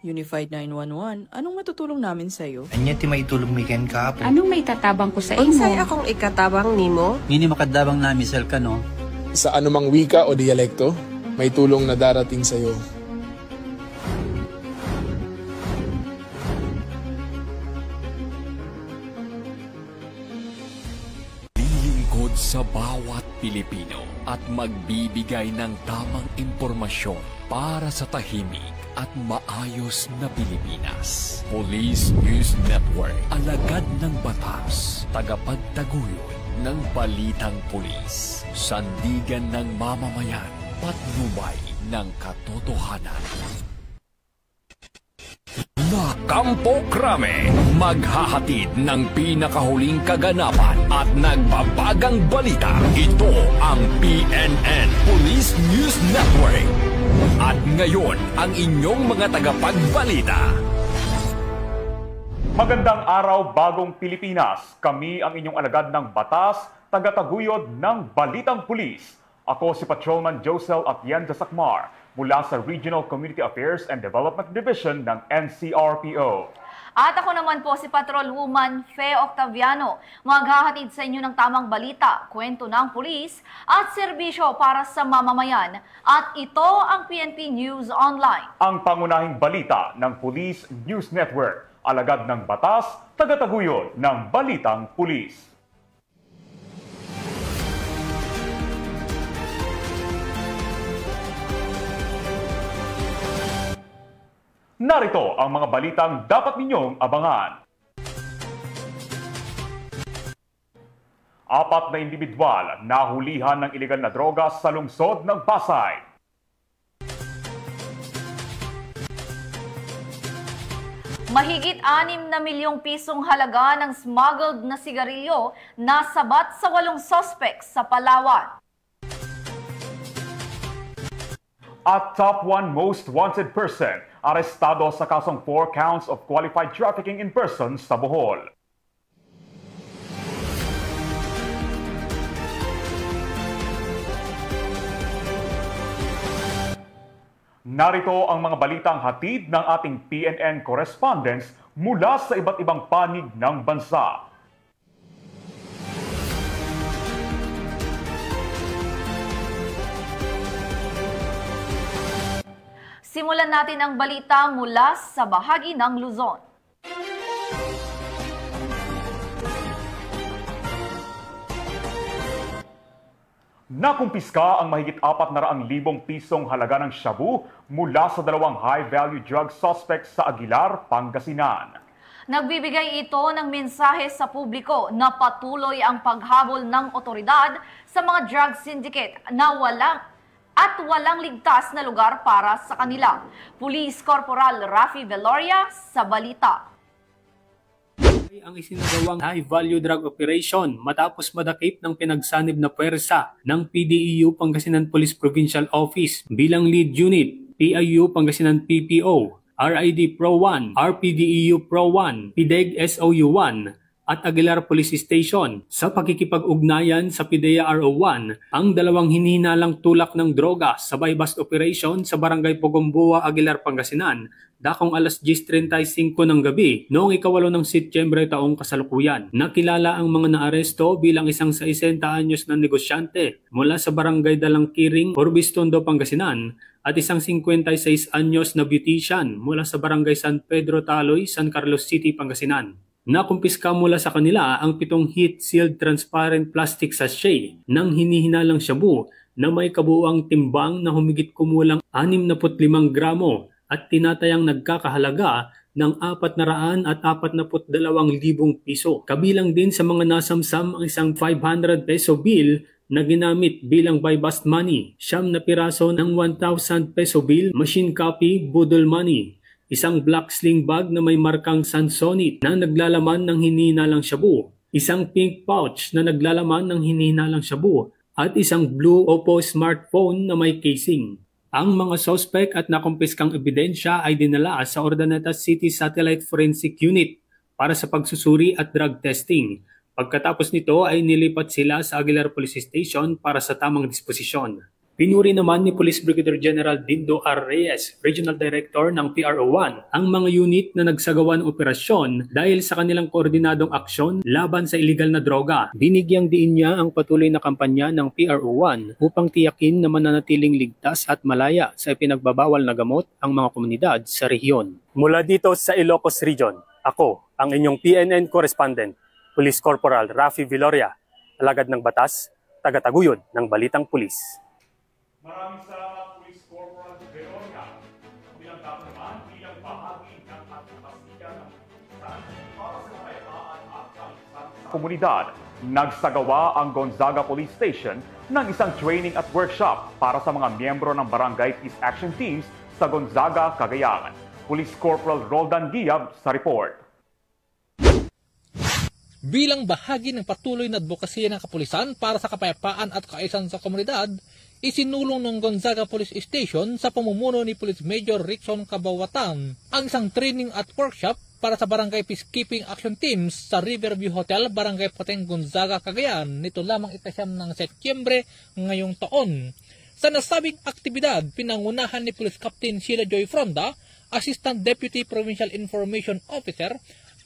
Unified 911, anong matutulong namin sa'yo? Anya ti maitulong mi ken kapo. Anong may tatabang ko sa imo? Unsay akong ikatabang nimo? Ngini makadabang na misal ka no? Sa anumang wika o dialekto, may tulong na darating sa iyo. Lilingkod sa bawat Pilipino at magbibigay ng tamang impormasyon para sa tahimik at maayos na Pilipinas. Police News Network, alagad ng batas, tagapagtaguyod ng balitang pulis, sandigan ng mamamayan, patnubay ng katotohanan. Nakampo Krame, maghahatid ng pinakahuling kaganapan at nagbabagang balita. Ito ang PNN Police News Network. At ngayon, ang inyong mga tagapagbalita. Magandang araw, bagong Pilipinas. Kami ang inyong alagad ng batas, tagataguyod ng Balitang Pulis. Ako si Patrolman Josel Atienza Sacmar mula sa Regional Community Affairs and Development Division ng NCRPO. At ako naman po si Patrolwoman Fe Octaviano, maghahatid sa inyo ng tamang balita, kwento ng pulis at serbisyo para sa mamamayan. At ito ang PNP News Online. Ang pangunahing balita ng Police News Network, alagad ng batas, tagataguyod ng Balitang Pulis. Narito ang mga balitang dapat ninyong abangan. 4 na individual nahulihan ng ilegal na droga sa lungsod ng Pasay. Mahigit 6 na milyong pisong halaga ng smuggled na sigarilyo nasabat sa 8 suspects sa Palawan. At top 1 most wanted person, arestado sa kasong 4 counts of qualified trafficking in persons sa Bohol. Narito ang mga balitang hatid ng ating PNN correspondents mula sa iba't ibang panig ng bansa. Simulan natin ang balita mula sa bahagi ng Luzon. Nakumpiska ang mahigit 400,000 pisong halaga ng shabu mula sa 2 high-value drug suspects sa Aguilar, Pangasinan. Nagbibigay ito ng mensahe sa publiko na patuloy ang paghabol ng otoridad sa mga drug syndicate na walang ligtas na lugar para sa kanila. Police Corporal Rafi Veloria sa balita. Ang isinagawang high-value drug operation matapos madakip ng pinagsanib na puwersa ng PDEU Pangasinan Police Provincial Office bilang lead unit, PIU Pangasinan PPO, RID Pro 1, RPDEU Pro 1, PDEG SOU 1, at Aguilar Police Station. Sa pakikipag-ugnayan sa PIDEA RO1, ang 2 hinihinalang tulak ng droga sa buy-bust operation sa Barangay Pogombua, Aguilar, Pangasinan, dakong alas 10:35 ng gabi noong 8 ng Setyembre taong kasalukuyan. Nakilala ang mga naaresto bilang isang 60 anyos na negosyante mula sa Barangay Dalangkiring, Orbistondo, Pangasinan at isang 56 anyos na beautician mula sa Barangay San Pedro Taloy, San Carlos City, Pangasinan. Nakumpiska mula sa kanila ang 7 heat-sealed transparent plastic sachet ng hinihinalang shabu na may kabuuang timbang na humigit kumulang 65 gramo at tinatayang nagkakahalaga ng 442,000 piso. Kabilang din sa mga nasamsam ang isang 500 peso bill na ginamit bilang buy-bust money, 9 na piraso ng 1,000 peso bill, machine copy, budol money, isang black sling bag na may markang Sansonite na naglalaman ng hinihinalang shabu, isang pink pouch na naglalaman ng hinihinalang shabu, at isang blue Oppo smartphone na may casing. Ang mga suspect at nakumpiskang ebidensya ay dinala sa Urdaneta City Satellite Forensic Unit para sa pagsusuri at drug testing. Pagkatapos nito ay nilipat sila sa Aguilar Police Station para sa tamang disposisyon. Pinuri naman ni Police Brigadier General Dindo R. Reyes, Regional Director ng PRO1, ang mga unit na nagsagawa ng operasyon dahil sa kanilang koordinadong aksyon laban sa iligal na droga. Binigyang diin niya ang patuloy na kampanya ng PRO1 upang tiyakin na mananatiling ligtas at malaya sa ipinagbabawal na gamot ang mga komunidad sa rehiyon. Mula dito sa Ilocos Region, ako ang inyong PNN correspondent, Police Corporal Rafi Viloria, alagad ng batas, tagataguyod ng Balitang Pulis. Maraming salamat, Police Corporal Veronica. Bilang dapat naman, bilang bahagi ng atmosfera ng para sa kapayapaan at kaligtasan sa komunidad, nagsagawa ang Gonzaga Police Station ng isang training at workshop para sa mga miyembro ng Barangay Peace Action Teams sa Gonzaga, Cagayan. Police Corporal Roldan Giab sa report. Bilang bahagi ng patuloy na advokasya ng kapulisan para sa kapayapaan at kaayusan sa komunidad, isinulong ng Gonzaga Police Station sa pamumuno ni Police Major Rickson Cabawatan ang isang training at workshop para sa Barangay Peacekeeping Action Teams sa Riverview Hotel, Barangay Pateng, Gonzaga, Cagayan nito lamang 7 ng Setyembre ngayong taon. Sa nasabing aktibidad, pinangunahan ni Police Captain Sheila Joy Fronda, Assistant Deputy Provincial Information Officer,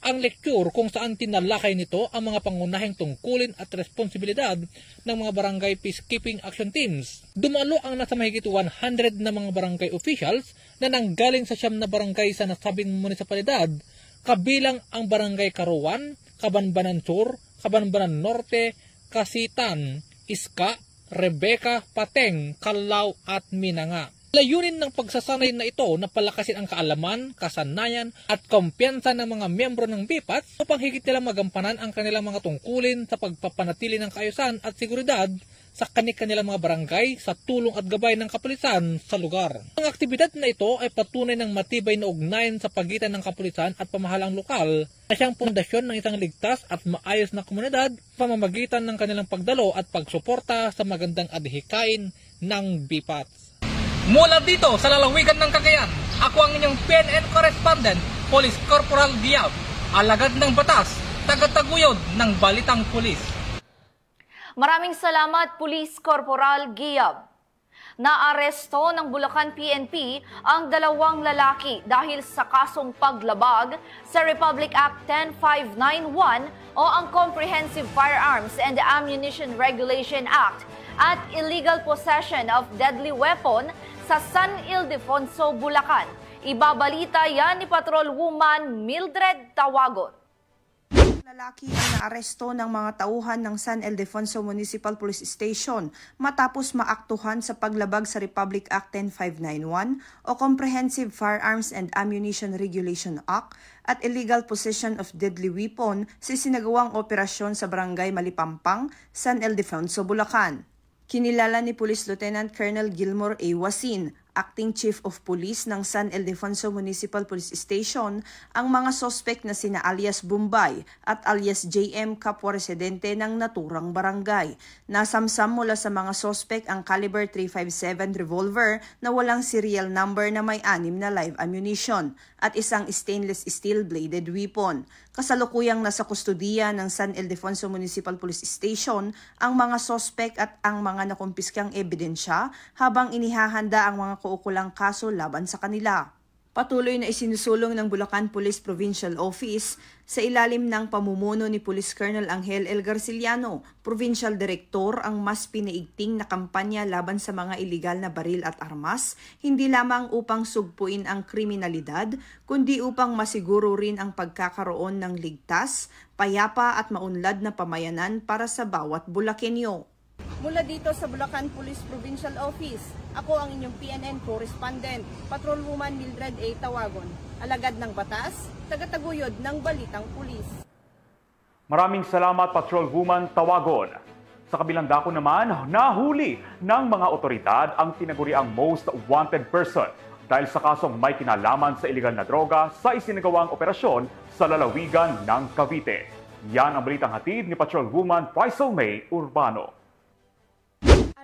ang lecture kung saan tinalakay nito ang mga pangunahing tungkulin at responsibilidad ng mga barangay peacekeeping action teams. Dumalo ang nasa mahigit 100 na mga barangay officials na nanggaling sa 9 na barangay sa nasabing munisipalidad, kabilang ang Barangay Karuan, Cabanbanan Sur, Cabanbanan Norte, Kasitan, Iska, Rebecca, Pateng, Calao at Minanga. Layunin ng pagsasanay na ito na palakasin ang kaalaman, kasanayan at kumpiyansa ng mga miyembro ng BIPAT upang higit nilang magampanan ang kanilang mga tungkulin sa pagpapanatili ng kaayusan at seguridad sa kanilang mga barangay sa tulong at gabay ng kapulisan sa lugar. Ang aktibidad na ito ay patunay ng matibay na ugnayan sa pagitan ng kapulisan at pamahalang lokal na siyang pundasyon ng isang ligtas at maayos na komunidad pamamagitan ng kanilang pagdalo at pagsuporta sa magandang adhikain ng BIPAT. Mula dito sa lalawigan ng Cagayan, ako ang inyong PNN correspondent, Police Corporal Giab, alagad ng batas, tagataguyod ng Balitang Pulis. Maraming salamat, Police Corporal Giab. Naaresto ng Bulacan PNP ang 2 lalaki dahil sa kasong paglabag sa Republic Act 10591 o ang Comprehensive Firearms and Ammunition Regulation Act at illegal possession of deadly weapon sa San Ildefonso, Bulacan. Ibabalita yan ni Patrolwoman Mildred Tawagon. Lalaki ang naaresto ng mga tauhan ng San Ildefonso Municipal Police Station matapos maaktuhan sa paglabag sa Republic Act 10591 o Comprehensive Firearms and Ammunition Regulation Act at illegal possession of deadly weapon sa sinagawang operasyon sa Barangay Malipampang, San Ildefonso, Bulacan. Kinilala ni Police Lieutenant Colonel Gilmore A. Wasin, Acting Chief of Police ng San Ildefonso Municipal Police Station, ang mga sospek na sina alias Bombay at alias JM, kapwa residente ng naturang barangay. Nasamsam mula sa mga sospek ang caliber .357 revolver na walang serial number na may 6 na live ammunition at isang stainless steel bladed weapon. Kasalukuyang nasa kustudiya ng San Ildefonso Municipal Police Station ang mga sospek at ang mga nakumpiskang ebidensya habang inihahanda ang mga kaukulang kaso laban sa kanila. Patuloy na isinusulong ng Bulacan Police Provincial Office sa ilalim ng pamumuno ni Police Colonel Angel L. Garciliano, Provincial Director, ang mas pinaigting na kampanya laban sa mga iligal na baril at armas, hindi lamang upang sugpuin ang kriminalidad, kundi upang masiguro rin ang pagkakaroon ng ligtas, payapa at maunlad na pamayanan para sa bawat Bulakenyo. Mula dito sa Bulacan Police Provincial Office, ako ang inyong PNN correspondent, Patrolwoman Mildred A. Tawagon, alagad ng batas, tagataguyod ng Balitang Pulis. Maraming salamat, Patrolwoman Tawagon. Sa kabilang dako naman, nahuli ng mga otoridad ang tinaguriang most wanted person dahil sa kasong may kinalaman sa iligal na droga sa isinagawang operasyon sa lalawigan ng Cavite. Yan ang balitang hatid ni Patrolwoman Faisal May Urbano.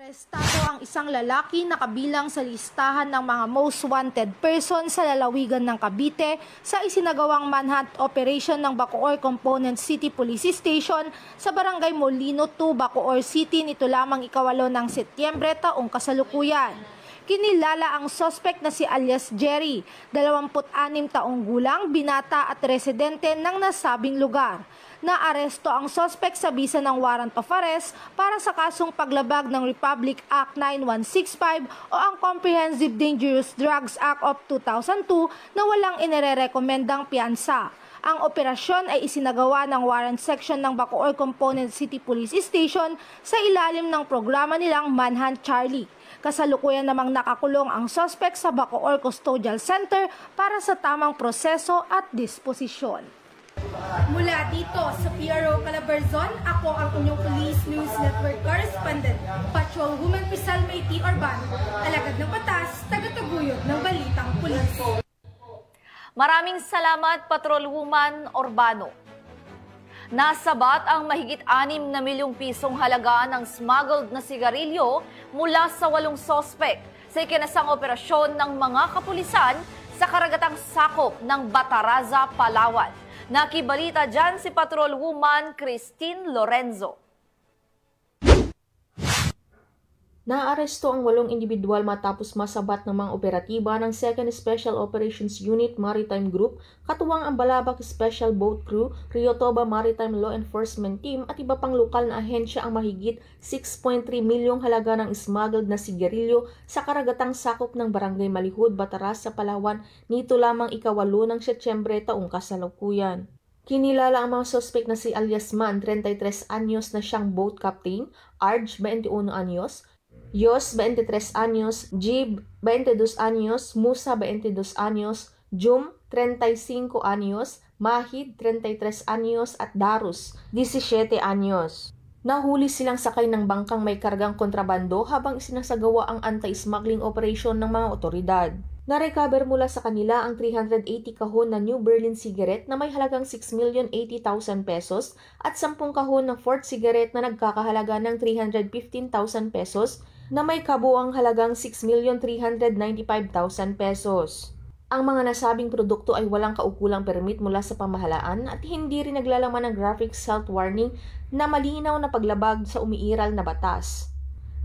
Arestado ang isang lalaki na kabilang sa listahan ng mga most wanted person sa lalawigan ng Cavite sa isinagawang manhunt operation ng Bacoor Component City Police Station sa Barangay Molino 2, Bacoor City nito lamang 8 ng Setyembre taong kasalukuyan. Kinilala ang suspect na si alias Jerry, 26 taong gulang, binata at residente ng nasabing lugar. Naaresto ang suspect sa bisa ng warrant of arrest para sa kasong paglabag ng Republic Act 9165 o ang Comprehensive Dangerous Drugs Act of 2002 na walang inirerekomendang piyansa. Ang operasyon ay isinagawa ng Warrant Section ng Bacoor Component City Police Station sa ilalim ng programa nilang Manhunt Charlie. Kasalukuyan namang nakakulong ang suspect sa Bacoor Custodial Center para sa tamang proseso at disposisyon. Mula dito sa PRO Calabarzon, ako ang inyong Police News Network Correspondent, Patrolwoman Crisalme T. Urbano, alagad ng batas, tagataguyod ng Balitang Pulis. Maraming salamat, Patrolwoman Urbano. Nasabat ang mahigit 6 na milyong pisong halaga ng smuggled na sigarilyo mula sa 8 sospek sa ikinasang operasyon ng mga kapulisan sa karagatang sakop ng Bataraza, Palawan. Nakibalita dyan si Patrolwoman Christine Lorenzo. Naaresto ang 8 individual matapos masabat ng mga operatiba ng 2nd Special Operations Unit Maritime Group, katuwang ang Balabac Special Boat Crew, Riotoba Maritime Law Enforcement Team at iba pang lokal na ahensya ang mahigit 6.3 milyong halaga ng smuggled na sigarilyo sa karagatang sakop ng Barangay Malihud, Bataraza, Palawan nito lamang 8 ng Setyembre taong kasalukuyan. Kinilala ang mga suspect na si alias Man, 33 anyos na siyang boat captain, Arj, 21 anyos, Yos, 23 anyos, Jib, 22 anyos, Musa, 22 anyos, Jum, 35 anyos, Mahid, 33 anyos at Darus, 17 anyos. Nahuli silang sakay ng bangkang may kargang kontrabando habang isinasagawa ang anti-smuggling operation ng mga otoridad. Na-recover mula sa kanila ang 380 kahon na New Berlin cigarette na may halagang 6,080,000 pesos at 10 kahon ng Fort cigarette na nagkakahalaga ng 315,000 pesos na may kabuang halagang 6,395,000 pesos. Ang mga nasabing produkto ay walang kaukulang permit mula sa pamahalaan at hindi rin naglalaman ng graphic health warning na malinaw na paglabag sa umiiral na batas.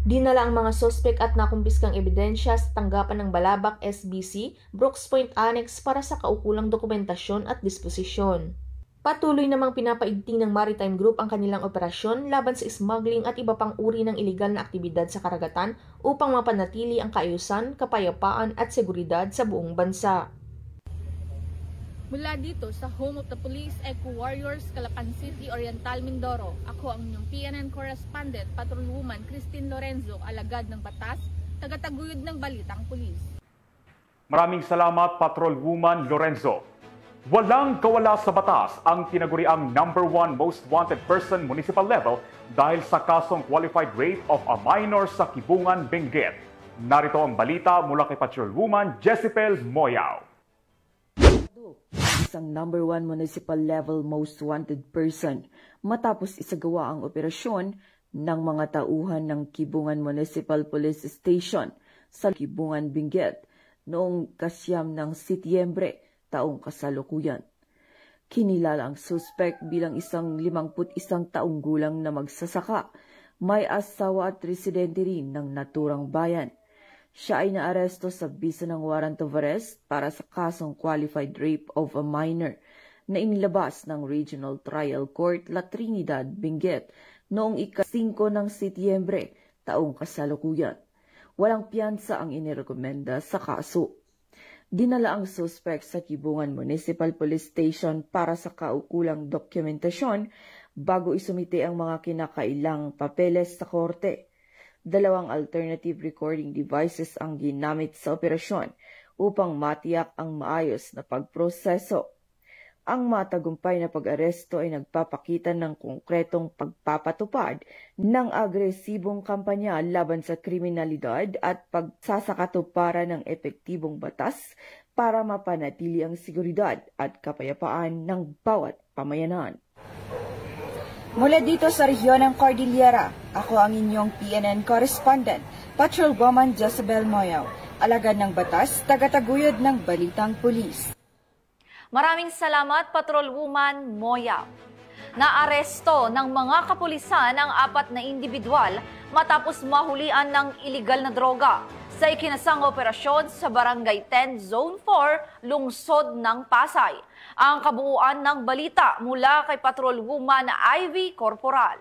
Dinala ang mga sospek at nakumpiskang ebidensya sa tanggapan ng Balabac SBC, Brooks Point Annex para sa kaukulang dokumentasyon at disposisyon. Patuloy namang pinapaigting ng Maritime Group ang kanilang operasyon laban sa smuggling at iba pang uri ng ilegal na aktibidad sa karagatan upang mapanatili ang kaayusan, kapayapaan at seguridad sa buong bansa. Mula dito sa Home of the Police Eco Warriors, Calapan City, Oriental, Mindoro, ako ang inyong PNN Correspondent, Patrolwoman Christine Lorenzo, alagad ng batas, tagataguyod ng Balitang Pulis. Maraming salamat, Patrolwoman Lorenzo. Walang kawala sa batas ang tinaguriang #1 most wanted person municipal level dahil sa kasong qualified rape of a minor sa Kibungan, Benguet. Narito ang balita mula kay Patrolwoman Jessipel Moyaw. Isang #1 municipal level most wanted person matapos isagawa ang operasyon ng mga tauhan ng Kibungan Municipal Police Station sa Kibungan, Benguet noong 9 ng Setyembre taong kasalukuyan. Kinilala ang suspect bilang isang 51 taong gulang na magsasaka, may asawa at residente rin ng naturang bayan. Siya ay naaresto sa bisa ng warrant of arrest para sa kasong qualified rape of a minor na inilabas ng Regional Trial Court La Trinidad, Benguet noong 5 ng Setyembre taong kasalukuyan. Walang piyansa ang inirekomenda sa kaso. Dinala ang suspect sa Kibungan Municipal Police Station para sa kaukulang dokumentasyon bago isumite ang mga kinakailang papeles sa korte. 2 alternative recording devices ang ginamit sa operasyon upang matiyak ang maayos na pagproseso. Ang matagumpay na pag-aresto ay nagpapakita ng konkretong pagpapatupad ng agresibong kampanya laban sa kriminalidad at pagsasakatuparan ng epektibong batas para mapanatili ang seguridad at kapayapaan ng bawat pamayanan. Mula dito sa rehiyon ng Cordillera, ako ang inyong PNN correspondent, Patrolwoman Jezebel Moyaw, alagad ng batas, tagataguyod ng Balitang Pulis. Maraming salamat, Patrolwoman Moyaw. Naaresto ng mga kapulisan ang 4 na individual matapos mahulian ng iligal na droga sa ikinasang operasyon sa Barangay 10 Zone 4, Lungsod ng Pasay. Ang kabuuan ng balita mula kay Patrolwoman Ivy Corporal.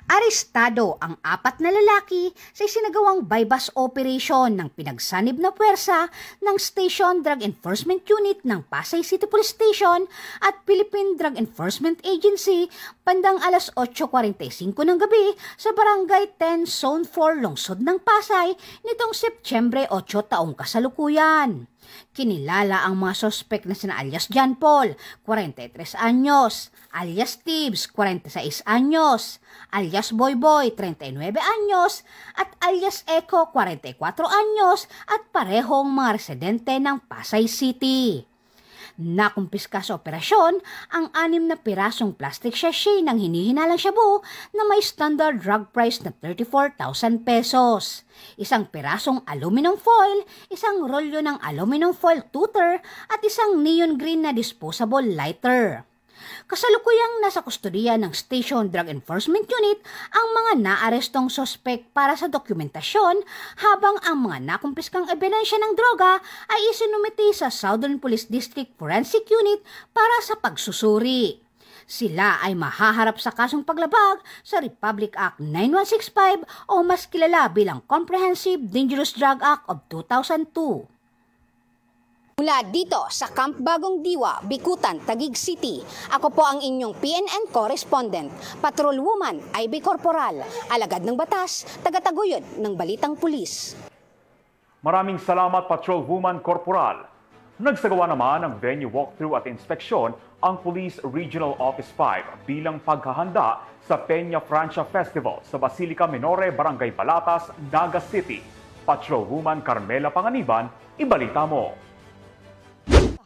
Arestado ang 4 na lalaki sa isinagawang bypass operation ng pinagsanib na puwersa ng Station Drug Enforcement Unit ng Pasay City Police Station at Philippine Drug Enforcement Agency bandang alas 8:45 ng gabi sa Barangay 10 Zone 4, Lungsod ng Pasay nitong Setyembre 8 taong kasalukuyan. Kinilala ang mga sospek na sina alias John Paul, 43 anyos, alias Tibbs, 46 anyos, alias Boy Boy, 39 anyos, at alias Echo, 44 anyos at parehong mga residente ng Pasay City. Nakumpiska sa operasyon ang 6 na pirasong plastic sachet ng hinihinalang shabu na may standard drug price na 34,000 pesos. Isang pirasong aluminum foil, isang rolyo ng aluminum foil tutor at isang neon green na disposable lighter. Kasalukuyang nasa kustodiya ng Station Drug Enforcement Unit ang mga naarestong sospek para sa dokumentasyon habang ang mga nakumpiskang ebidensya ng droga ay isinumiti sa Southern Police District Forensic Unit para sa pagsusuri. Sila ay mahaharap sa kasong paglabag sa Republic Act 9165 o mas kilala bilang Comprehensive Dangerous Drug Act of 2002. Mula dito sa Camp Bagong Diwa, Bikutan, Taguig City, ako po ang inyong PNN correspondent, Patrolwoman Ivy Corporal, alagad ng batas, tagataguyod ng Balitang Pulis. Maraming salamat, Patrolwoman Corporal. Nagsagawa naman ng venue walkthrough at inspeksyon ang Police Regional Office 5 bilang paghahanda sa Peña Francia Festival sa Basilica Minore, Barangay Balatas, Naga City. Patrolwoman Carmela Panganiban, ibalita mo.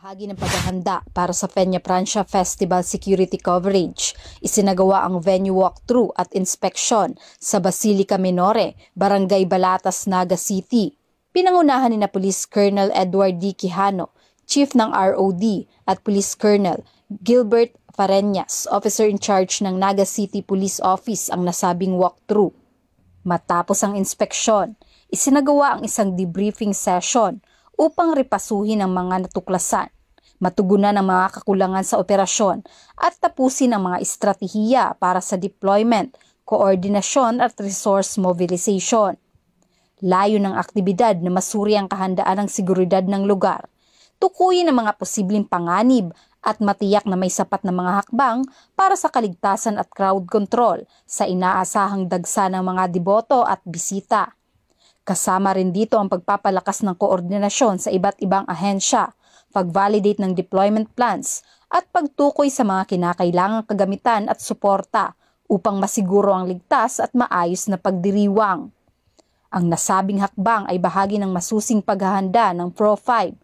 Bahagi ng paghahanda para sa Peña Francia Festival security coverage, isinagawa ang venue walkthrough at inspeksyon sa Basilica Minore, Barangay Balatas, Naga City. Pinangunahan ni na Police Colonel Edward D. Quijano, Chief ng ROD, at Police Colonel Gilbert Fareñas, Officer in Charge ng Naga City Police Office ang nasabing walkthrough. Matapos ang inspeksyon, isinagawa ang isang debriefing session upang repasuhin ang mga natuklasan, matugunan ang mga kakulangan sa operasyon at tapusin ang mga estratehiya para sa deployment, koordinasyon at resource mobilization. Layo ng aktibidad na masuri ang kahandaan ng seguridad ng lugar, tukuyin ang mga posibleng panganib at matiyak na may sapat na mga hakbang para sa kaligtasan at crowd control sa inaasahang dagsa ng mga deboto at bisita. Kasama rin dito ang pagpapalakas ng koordinasyon sa iba't ibang ahensya, pag-validate ng deployment plans, at pagtukoy sa mga kinakailangang kagamitan at suporta upang masiguro ang ligtas at maayos na pagdiriwang. Ang nasabing hakbang ay bahagi ng masusing paghahanda ng Pro-5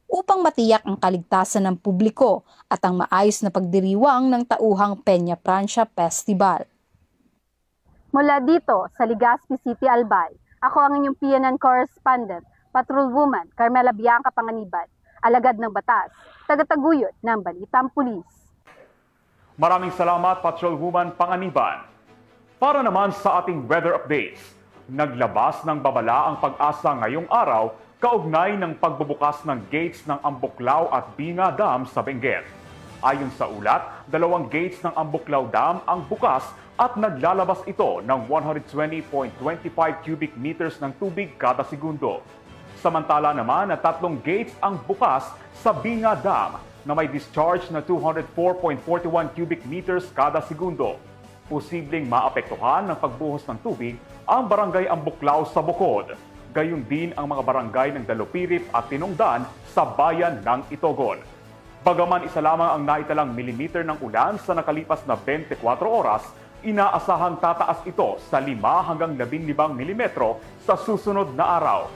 upang matiyak ang kaligtasan ng publiko at ang maayos na pagdiriwang ng tauhang Peña Francia Festival. Mula dito sa Legazpi City, Albay, ako ang inyong PNN correspondent, Patrolwoman Carmela Bianca Panganiban, alagad ng batas, tagataguyod ng Balitang Pulis. Maraming salamat, Patrolwoman Panganiban. Para naman sa ating weather updates, naglabas ng babala ang Pag-asa ngayong araw kaugnay ng pagbubukas ng gates ng Ambuklao at Binga Dam sa Benguet. Ayon sa ulat, 2 gates ng Ambuklao Dam ang bukas at naglalabas ito ng 120.25 cubic meters ng tubig kada segundo. Samantala naman na 3 gates ang bukas sa Binga Dam na may discharge na 204.41 cubic meters kada segundo. Posibleng maapektuhan ng pagbuhos ng tubig ang barangay Ambuklao sa Bukod. Gayon din ang mga barangay ng Dalupirip at Tinongdan sa bayan ng Itogon. Bagaman isa lamang ang naitalang milimeter ng ulan sa nakalipas na 24 oras, inaasahang tataas ito sa 5 hanggang 15 milimetro sa susunod na araw.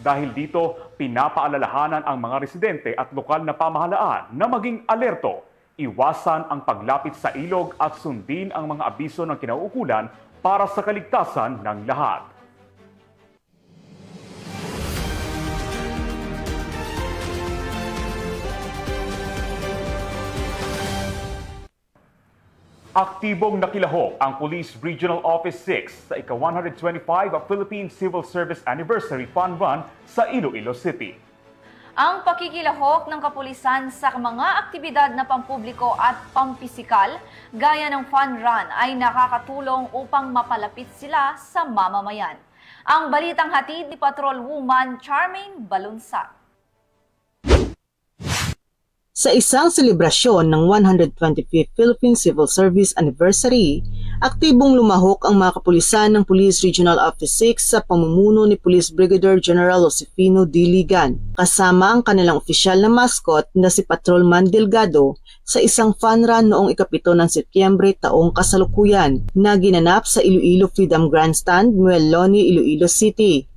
Dahil dito, pinapaalalahanan ang mga residente at lokal na pamahalaan na maging alerto. Iwasan ang paglapit sa ilog at sundin ang mga abiso ng kinauukulan para sa kaligtasan ng lahat. Aktibong nakilahok ang Police Regional Office 6 sa ika-125 Philippine Civil Service Anniversary Fun Run sa Iloilo City. Ang pakikilahok ng kapulisan sa mga aktibidad na pampubliko at pampisikal gaya ng fun run ay nakakatulong upang mapalapit sila sa mamamayan. Ang balitang hatid ni Patrolwoman Charmaine Balunsat. Sa isang selebrasyon ng 125th Philippine Civil Service Anniversary, aktibong lumahok ang mga kapulisan ng Police Regional Office 6 sa pamumuno ni Police Brigadier General Josefino D. Ligan, kasama ang kanilang opisyal na mascot na si Patrolman Delgado sa isang fun run noong ika-7 ng Setyembre taong kasalukuyan na ginanap sa Iloilo Freedom Grandstand, Mueloni, Iloilo City.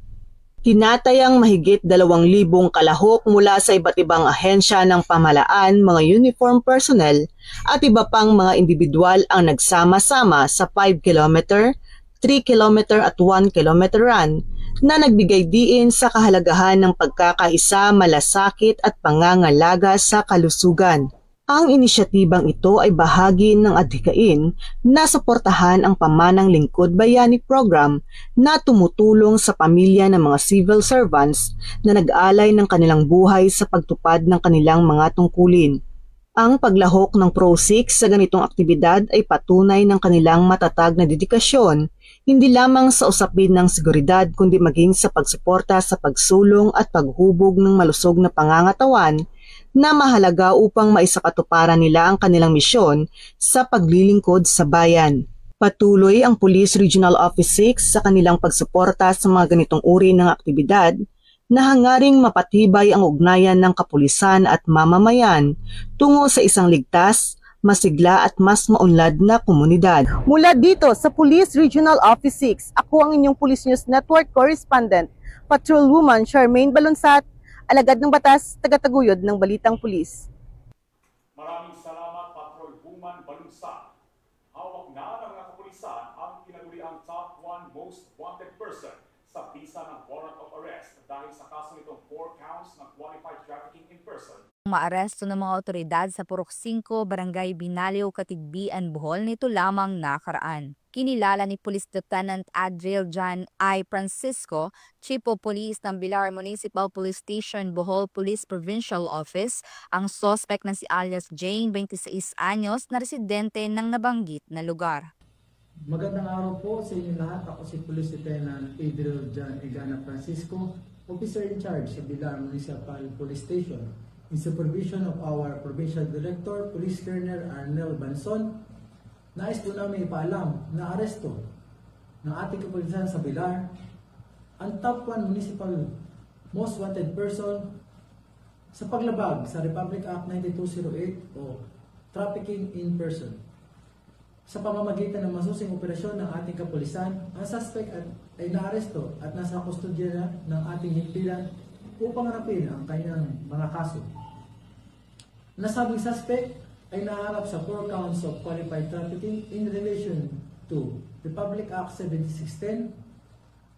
Tinatayang mahigit 2,000 kalahok mula sa iba't ibang ahensya ng pamahalaan, mga uniform personnel at iba pang mga individual ang nagsama-sama sa 5 km, 3 km at 1 km run na nagbigay diin sa kahalagahan ng pagkakaisa, malasakit at pangangalaga sa kalusugan. Ang inisyatibang ito ay bahagi ng adhikain na suportahan ang Pamanang Lingkod Bayani Program na tumutulong sa pamilya ng mga civil servants na nag-alay ng kanilang buhay sa pagtupad ng kanilang mga tungkulin. Ang paglahok ng Pro-6 sa ganitong aktibidad ay patunay ng kanilang matatag na dedikasyon, hindi lamang sa usapin ng seguridad kundi maging sa pagsuporta sa pagsulong at paghubog ng malusog na pangangatawan na mahalaga upang maisakatuparan nila ang kanilang misyon sa paglilingkod sa bayan. Patuloy ang Police Regional Office 6 sa kanilang pagsuporta sa mga ganitong uri ng aktibidad na hangaring mapatibay ang ugnayan ng kapulisan at mamamayan tungo sa isang ligtas, masigla at mas maunlad na komunidad. Mula dito sa Police Regional Office 6, ako ang inyong Police News Network Correspondent, Patrolwoman Charmaine Balunsat, alagad ng batas, tagataguyod ng Balitang Pulis. Maraming salamat, Patrolwoman Balunsat. Hawak na ng mga kapulisan ang kinaguriang top 1 most wanted person sa bisa ng warrant of arrest dahil sa kaso nitong 4 counts ng qualified trafficking in person. Maaresto ng mga otoridad sa Purok 5, Barangay Binaliw, Katigbian, Bohol nito lamang nakaraan. Kinilala ni Police Lieutenant Adriel John I. Francisco, Chief of Police ng Bilar Municipal Police Station, Bohol Police Provincial Office, ang suspect na si alias Jane, 26 anyos, na residente ng nabanggit na lugar. Magandang araw po sa inyo lahat. Ako si Police Lieutenant Adriel John Igana Francisco, Officer in Charge sa Bilar Municipal Police Station, in supervision of our Provincial Director, Police Colonel Arnel Banson. Nais po namin ipaalam na aresto ng ating kapulisan sa Bilar ang top 1 municipal most wanted person sa paglabag sa Republic Act 9208 o trafficking in person. Sa pamamagitan ng masusing operasyon ng ating kapulisan, ang suspect ay naaresto at nasa kustodya na ng ating himpilan upang harapin ang kanyang mga kaso. Nasabing suspect ay naharap sa 4 counts of qualified trafficking in relation to Republic Act 7610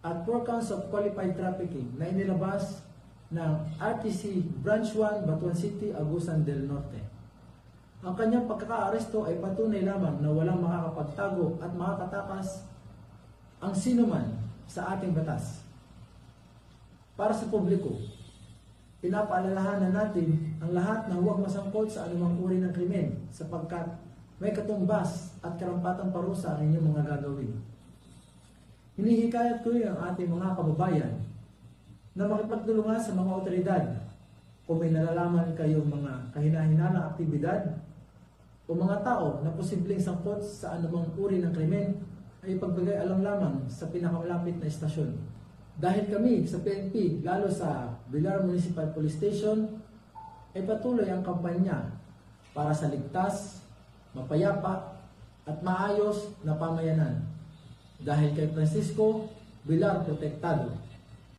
at 4 counts of qualified trafficking na inilabas ng RTC Branch 1, Batuan City, Agusan del Norte. Ang kanyang pagkakaaresto ay patunay lamang na walang makakapagtago at makakatakas ang sinuman sa ating batas. Para sa publiko, pinapaalalahanan natin ang lahat na huwag masangkot sa anumang uri ng krimen sapagkat may katumbas at karampatang parusa ang inyong mga gagawin. Hinihikayat ko ang ating mga kababayan na makipagtulungan sa mga otoridad kung may nalalaman kayong mga kahina-hinalang aktibidad o mga tao na posibleng sangkot sa anumang uri ng krimen ay ipagbigay alam lamang sa pinakamalapit na istasyon. Dahil kami sa PNP, lalo sa Bilar Municipal Police Station, ay patuloy ang kampanya para sa ligtas, mapayapa at maayos na pamayanan. Dahil kay Francisco, Bilar protektado.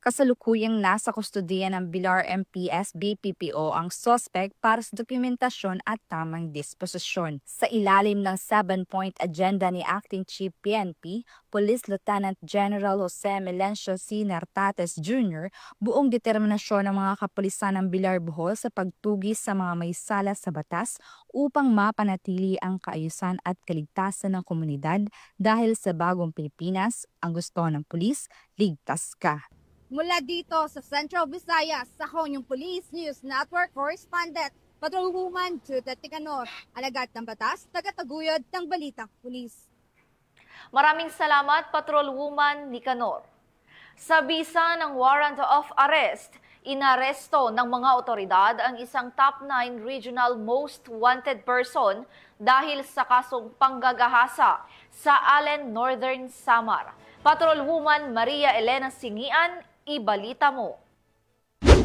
Kasalukuyang nasa kustodiya ng Bilar MPS BPPO ang suspect para sa dokumentasyon at tamang disposisyon. Sa ilalim ng 7-point agenda ni Acting Chief PNP, Police Lieutenant General Jose Melencio C. Nartates Jr., buong determinasyon ng mga kapulisan ng Bilar Bohol sa pagtugis sa mga may sala sa batas upang mapanatili ang kaayusan at kaligtasan ng komunidad dahil sa bagong Pilipinas, ang gusto ng pulis, ligtas ka. Mula dito sa Central Visayas, ako yung Police News Network Correspondent, Patrolwoman Judith Nicanor, alagad ng batas, tagataguyod ng Balitang Pulis. Maraming salamat, Patrolwoman Nicanor. Sa bisa ng warrant of arrest, inaresto ng mga otoridad ang isang top 9 regional most wanted person dahil sa kasong panggagahasa sa Allen, Northern Samar. Patrolwoman Maria Elena Singian, ibalita mo.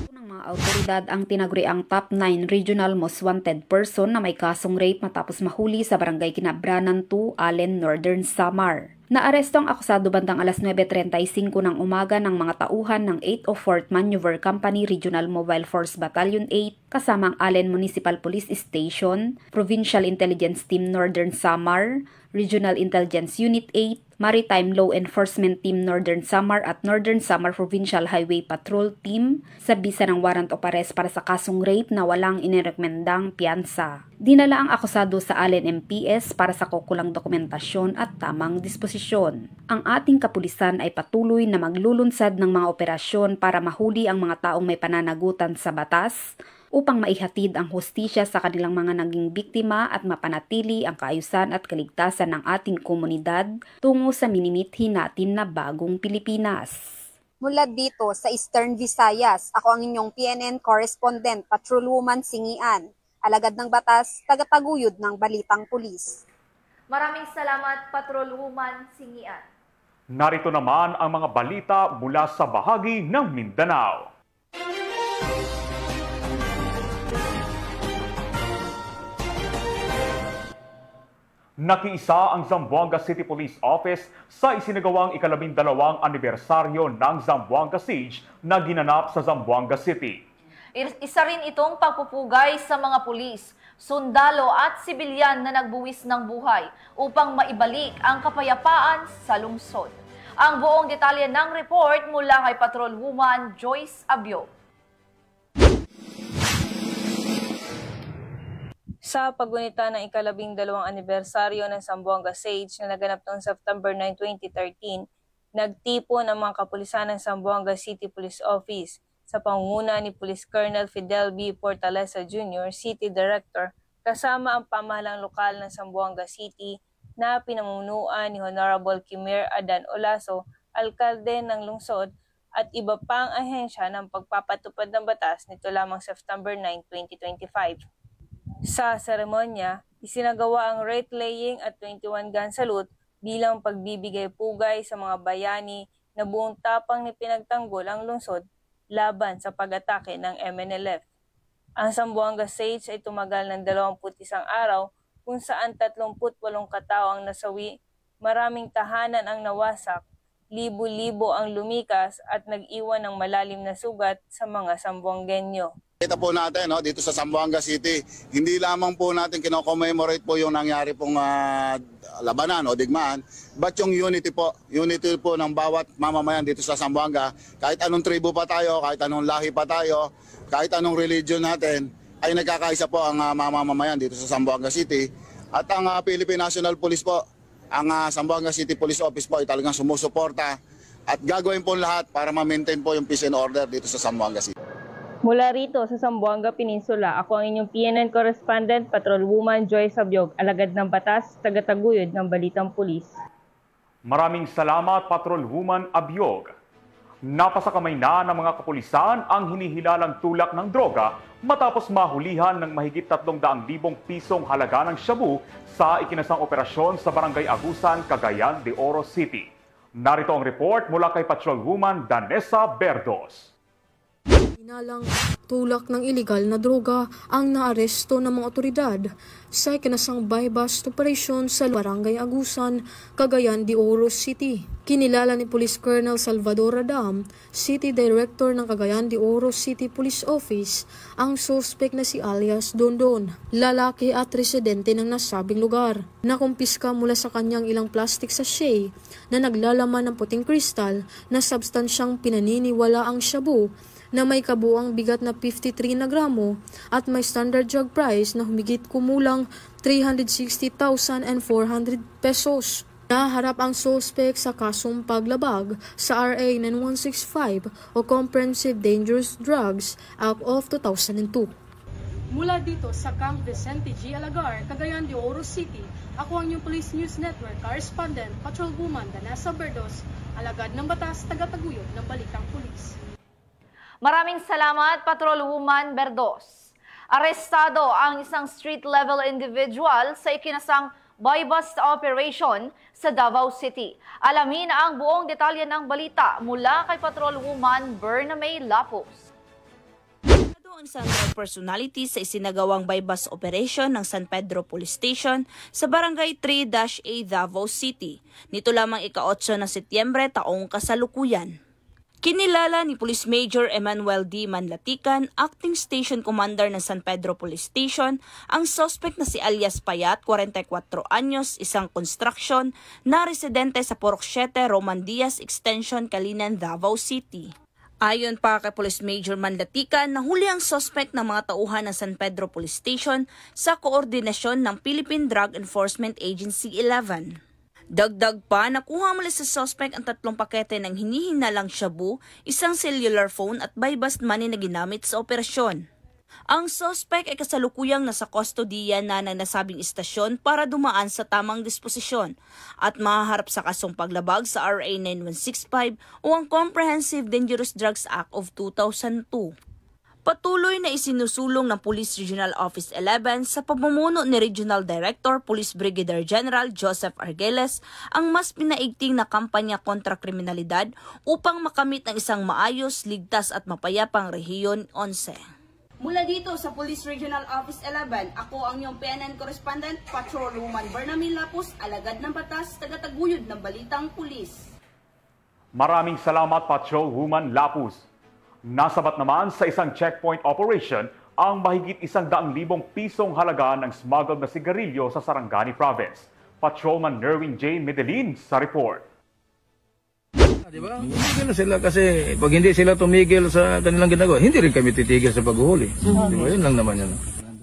Ng mga autoridad ang tinaguriang top 9 regional most wanted person na may kasong rape matapos mahuli sa barangay Kinabranan 2, Allen, Northern Samar. Naaresto ang akusado bandang alas 9:35 ng umaga ng mga tauhan ng 804th Maneuver Company Regional Mobile Force Battalion 8 kasama ang Allen Municipal Police Station, Provincial Intelligence Team Northern Samar, Regional Intelligence Unit 8, Maritime Law Enforcement Team Northern Samar at Northern Samar Provincial Highway Patrol Team sa bisa ng warrant of arrest para sa kasong rape na walang inirekomendang piyansa. Dinala ang akusado sa Allen MPS para sa kukulang dokumentasyon at tamang disposisyon. Ang ating kapulisan ay patuloy na maglulunsad ng mga operasyon para mahuli ang mga taong may pananagutan sa batas upang maihatid ang hustisya sa kanilang mga naging biktima at mapanatili ang kaayusan at kaligtasan ng ating komunidad tungo sa minimithi natin na bagong Pilipinas. Mula dito sa Eastern Visayas, ako ang inyong PNN Correspondent, Patrolwoman Singian, alagad ng batas, tagataguyod ng Balitang Pulis. Maraming salamat, Patrolwoman Singian. Narito naman ang mga balita mula sa bahagi ng Mindanao. Nakiisa ang Zamboanga City Police Office sa isinagawang ika-12 anibersaryo ng Zamboanga Siege na ginanap sa Zamboanga City. Isa rin itong pagpupugay sa mga pulis, sundalo at sibilyan na nagbuwis ng buhay upang maibalik ang kapayapaan sa lungsod. Ang buong detalye ng report mula kay Patrolwoman Joyce Abyo. Sa paggunita ng ika-12 anibersaryo ng Zamboanga Siege na naganap noong September 9, 2013, nagtipon ang mga kapulisan ng Zamboanga City Police Office sa pangunguna ni Police Colonel Fidel B. Portalesa Jr., City Director, kasama ang pamahalang lokal ng Zamboanga City na pinamunuan ni Honorable Kimer Adan Olaso, alkalde ng lungsod, at iba pang ahensya ng pagpapatupad ng batas nito lamang September 9, 2025. Sa seremonya, isinagawa ang wreath laying at 21 gun salute bilang pagbibigay pugay sa mga bayani na buong tapang ni pinagtanggol ang lungsod laban sa pag-atake ng MNLF. Ang Zamboanga Siege ay tumagal ng 21 araw kung saan 38 katao ang nasawi, maraming tahanan ang nawasak, libo-libo ang lumikas at nag-iwan ng malalim na sugat sa mga Zamboangenyo. Kita po natin dito sa Zamboanga City, hindi lamang po natin kino-commemorate po yung nangyari pong labanan o digmaan, but yung unity po ng bawat mamamayan dito sa Zamboanga, kahit anong tribo pa tayo, kahit anong lahi pa tayo, kahit anong religion natin, ay nagkakaisa po ang mamamayan dito sa Zamboanga City. At ang Philippine National Police po, ang Zamboanga City Police Office po ay talagang sumusuporta at gagawin po lahat para ma-maintain po yung peace and order dito sa Zamboanga City. Mula rito sa Zamboanga Peninsula, ako ang inyong PNN Correspondent, Patrolwoman Joyce Abyog, alagad ng batas, tagataguyod ng Balitang Pulis. Maraming salamat, Patrolwoman Abyog. Napasakamay na ng mga kapulisan ang hinihilalang tulak ng droga matapos mahulihan ng mahigit 300,000 pisong halaga ng shabu sa ikinasang operasyon sa Barangay Agusan, Cagayan de Oro City. Narito ang report mula kay Patrolwoman Danessa Berdos. Inalang tulak ng ilegal na droga ang naaresto ng mga otoridad sa ikinasang buy-bust operation sa Barangay Agusan, Cagayan de Oro City. Kinilala ni Police Colonel Salvador Adam, City Director ng Cagayan de Oro City Police Office, ang suspect na si alias Dondon, lalaki at residente ng nasabing lugar. Nakumpiska mula sa kanyang ilang plastic sachet na naglalaman ng puting kristal na substansyang pinaniniwala ang shabu na may kabuang bigat na 53 na gramo at may standard drug price na humigit kumulang 360,400 pesos. Naharap ang suspect sa kasong paglabag sa RA 9165 o Comprehensive Dangerous Drugs Act of 2002. Mula dito sa Camp Vicente G. Alagar, Cagayan de Oro City, ako ang inyong Police News Network Correspondent, Patrolwoman Danessa Berdos, alagad ng batas, tagataguyod ng Balitang Pulis. Maraming salamat, Patrolwoman Berdos. Arestado ang isang street-level individual sa ikinasang buy-bust operation sa Davao City. Alamin ang buong detalye ng balita mula kay Patrolwoman Bernamay Lapos. Ang isang personality sa isinagawang buy-bust operation ng San Pedro Police Station sa Barangay 3-A Davao City. Nito lamang ika-8 ng Setyembre taong kasalukuyan. Kinilala ni Police Major Emmanuel D. Manlatican, Acting Station Commander ng San Pedro Police Station, ang suspect na si alias Payat, 44 anyos, isang construction, na residente sa Purok 7, Roman Diaz Extension, Kalinan, Davao City. Ayon pa kay Police Major Manlatican, nahuli ang suspect ng mga tauhan ng San Pedro Police Station sa koordinasyon ng Philippine Drug Enforcement Agency 11. Dagdag pa, nakuha muli sa suspect ang 3 pakete ng hinihinalang shabu, isang cellular phone at buy-bust money na ginamit sa operasyon. Ang suspect ay kasalukuyang nasa kustodiya na ng nasabing istasyon para dumaan sa tamang disposisyon at mahaharap sa kasong paglabag sa RA 9165 o ang Comprehensive Dangerous Drugs Act of 2002. Patuloy na isinusulong ng Police Regional Office 11 sa pamumuno ni Regional Director Police Brigadier General Joseph Argeles ang mas pinaigting na kampanya kontra kriminalidad upang makamit ang isang maayos, ligtas at mapayapang Rehiyon 11. Mula dito sa Police Regional Office 11, ako ang iyong PNN Correspondent, Patrolwoman Bernamay Lapos, alagad ng batas, tagataguyod ng Balitang Pulis. Maraming salamat, Patrolwoman Lapus. Nasabat naman sa isang checkpoint operation ang mahigit 100,000 pisong halaga ng smuggled na sigarilyo sa Sarangani Province. Patrolman Nerwin J. Medellin sa report. Diba? Tumigil sila kasi pag hindi sila tumigil sa kanilang ginagawa, hindi rin kami titigil sa paghuhuli. Diba? Yun lang naman yan.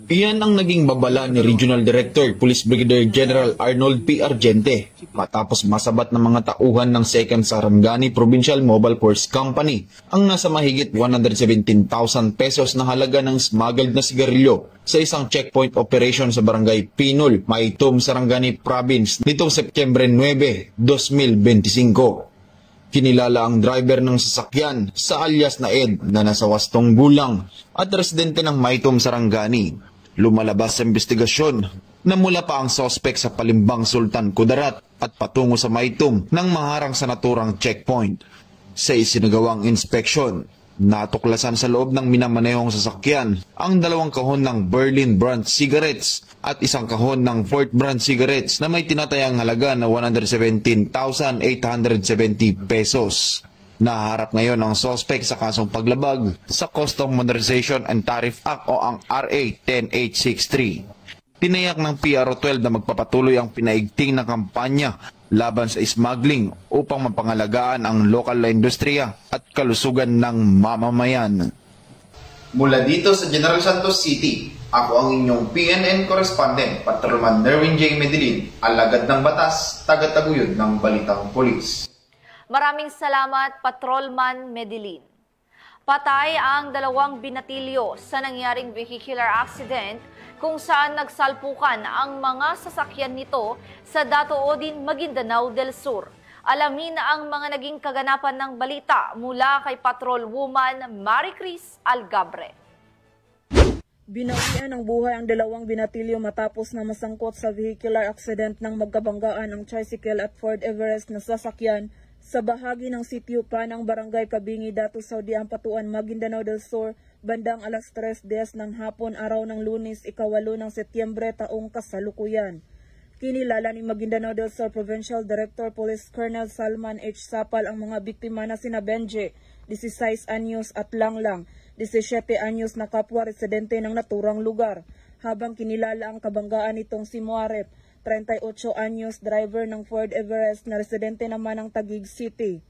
Iyan ang naging babala ni Regional Director Police Brigadier General Arnold P. Argente matapos masabat ng mga tauhan ng 2nd Sarangani Provincial Mobile Force Company ang nasa mahigit 117,000 pesos na halaga ng smuggled na sigarilyo sa isang checkpoint operation sa Barangay Pinol, Maitum, Sarangani Province nitong Setyembre 9, 2025. Kinilala ang driver ng sasakyan sa alias na Ed na nasa 8 gulang at residente ng Maitum, Sarangani. Lumalabas sa investigasyon na mula pa ang sospek sa Palimbang Sultan Kudarat at patungo sa Maitum nang maharang sa naturang checkpoint. Sa isinagawang inspeksyon, natuklasan sa loob ng minamanehong sasakyan ang 2 kahon ng Berlin brand cigarettes at 1 kahon ng Fort brand cigarettes na may tinatayang halaga na 117,870 pesos. Naharap ngayon ang sospek sa kasong paglabag sa Custom Modernization and Tariff Act o ang RA 10863. Tinayak ng PRO12 na magpapatuloy ang pinaigting na kampanya laban sa smuggling upang mapangalagaan ang lokal na industriya at kalusugan ng mamamayan. Mula dito sa General Santos City, ako ang inyong PNN Correspondent, Patrolman Nerwin J. Medellin, alagad ng batas, tagataguyod ng Balitang Pulis. Maraming salamat, Patrolman Medellin. Patay ang 2 binatilyo sa nangyaring vehicular accident kung saan nagsalpukan ang mga sasakyan nito sa Datoodin, Maguindanao del Sur. Alamin ang mga naging kaganapan ng balita mula kay Patrolwoman Maricris Algabre. Binawian ng buhay ang 2 binatilyo matapos na masangkot sa vehicular accident ng magkabanggaan ang tricycle at Ford Everest na sasakyan sa bahagi ng sitio pa ng Barangay Kabingi, Dato Saudi, Ampatuan, Maguindanao del Sur, bandang alas 3:10 ng hapon araw ng Lunes, ika-8 ng Setyembre taong kasalukuyan. Kinilala ni Maguindanao del Sur Provincial Director Police Colonel Salman H. Sapal ang mga biktima na sina Benje, 16 anyos at Langlang, 17 anyos na kapwa residente ng naturang lugar, habang kinilala ang kabanggaan nitong si Muarep, 38 anyos driver ng Ford Everest na residente naman ng Taguig City.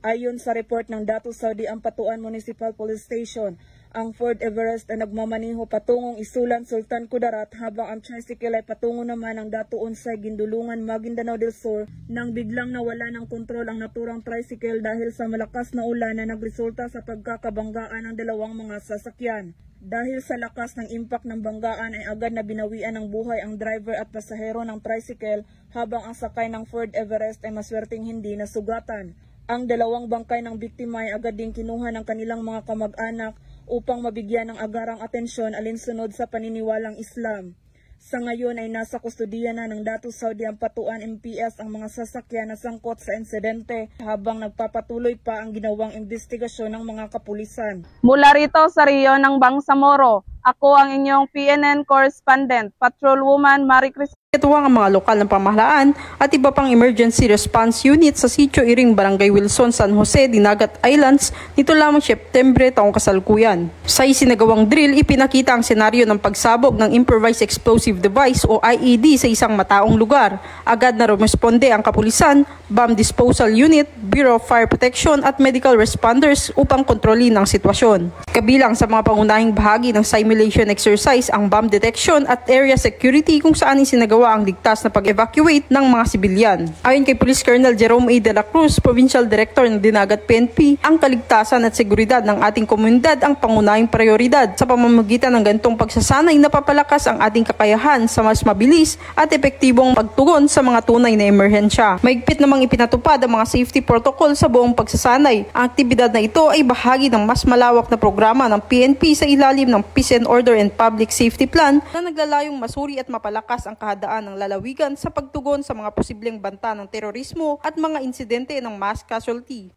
Ayon sa report ng Datu Saudi Ampatuan Municipal Police Station, ang Ford Everest ay nagmamaniho patungong Isulan, Sultan Kudarat habang ang tricycle ay patungo naman ng Datu Unsay, Gindulungan, Maguindanao del Sur nang biglang nawala ng kontrol ang naturang tricycle dahil sa malakas na ulan na nagresulta sa pagkakabanggaan ng dalawang mga sasakyan. Dahil sa lakas ng impact ng banggaan ay agad na binawian ng buhay ang driver at pasahero ng tricycle habang ang sakay ng Ford Everest ay maswerteng hindi nasugatan. Ang dalawang bangkay ng biktima ay agad din kinuha ng kanilang mga kamag-anak upang mabigyan ng agarang atensyon alinsunod sa paniniwalang Islam. Sa ngayon ay nasa kustudiya na ng Datu Saudi Ampatuan MPS ang mga sasakyan na sangkot sa insidente habang nagpapatuloy pa ang ginawang investigasyon ng mga kapulisan. Mula rito sa Rio ng Bangsamoro, ako ang inyong PNN correspondent, Patrolwoman Marie Cristina. Ituwang ang mga lokal ng pamahalaan at iba pang emergency response unit sa Sitio Iring, Barangay Wilson, San Jose, Dinagat Islands nito lamang Septembre taong kasalukuyan. Sa isinagawang drill, ipinakita ang senaryo ng pagsabog ng improvised explosive device o IED sa isang mataong lugar. Agad na rumesponde ang kapulisan, bomb disposal unit, Bureau of Fire Protection at medical responders upang kontrolin ang sitwasyon. Kabilang sa mga pangunahing bahagi ng simulation exercise ang bomb detection at area security kung saan isinagawa ang ligtas na pag-evacuate ng mga sibilyan. Ayon kay Police Colonel Jerome A. De La Cruz, Provincial Director ng Dinagat PNP, ang kaligtasan at seguridad ng ating komunidad ang pangunahing prioridad. Sa pamamagitan ng ganitong pagsasanay, napapalakas ang ating kakayahan sa mas mabilis at epektibong pagtugon sa mga tunay na emerhensya. Mahigpit namang ipinatupad ang mga safety protocol sa buong pagsasanay. Ang aktibidad na ito ay bahagi ng mas malawak na programa ng PNP sa ilalim ng Peace and Order and Public Safety Plan na naglalayong masuri at mapalakas ang kahadaan ng lalawigan sa pagtugon sa mga posibleng banta ng terorismo at mga insidente ng mass casualty.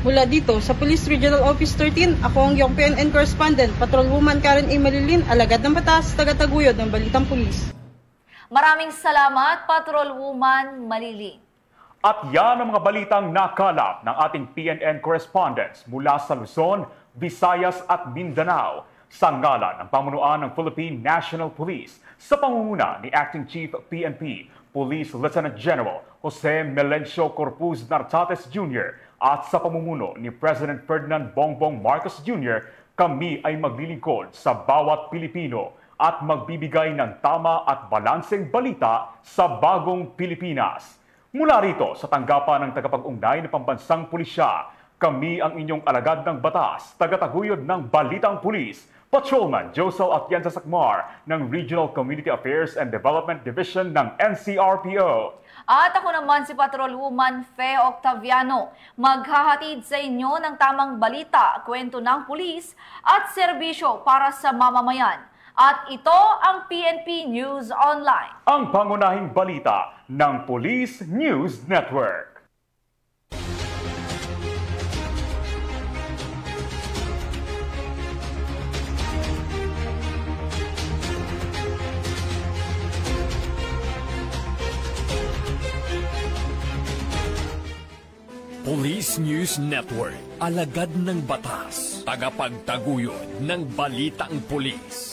Mula dito sa Police Regional Office 13, ako ang iyong PNN correspondent, Patrolwoman Karen A. Malilin, alagad ng batas, tagataguyod ng Balitang Pulis. Maraming salamat, Patrolwoman Malilin. At yan ang mga balitang nakalap ng ating PNN correspondents mula sa Luzon, Visayas at Mindanao. Sa ngalan ng pamunuan ng Philippine National Police, sa pangunguna ni Acting Chief PNP, Police Lieutenant General Jose Melencio Corpuz Nartates Jr. at sa pamumuno ni President Ferdinand Bongbong Marcos Jr., kami ay maglilingkod sa bawat Pilipino at magbibigay ng tama at balanseng balita sa bagong Pilipinas. Mula rito sa tanggapan ng tagapag-ugnay ng Pambansang Pulisya, kami ang inyong alagad ng batas, tagataguyod ng Balitang Pulis, Patrolman Josel Atienza Sacmar ng Regional Community Affairs and Development Division ng NCRPO. At ako naman si Patrolwoman Fe Octaviano, maghahatid sa inyo ng tamang balita, kwento ng pulis at serbisyo para sa mamamayan. At ito ang PNP News Online. Ang pangunahing balita ng Police News Network. Police News Network, alagad ng batas, tagapagtaguyod ng balitang pulis.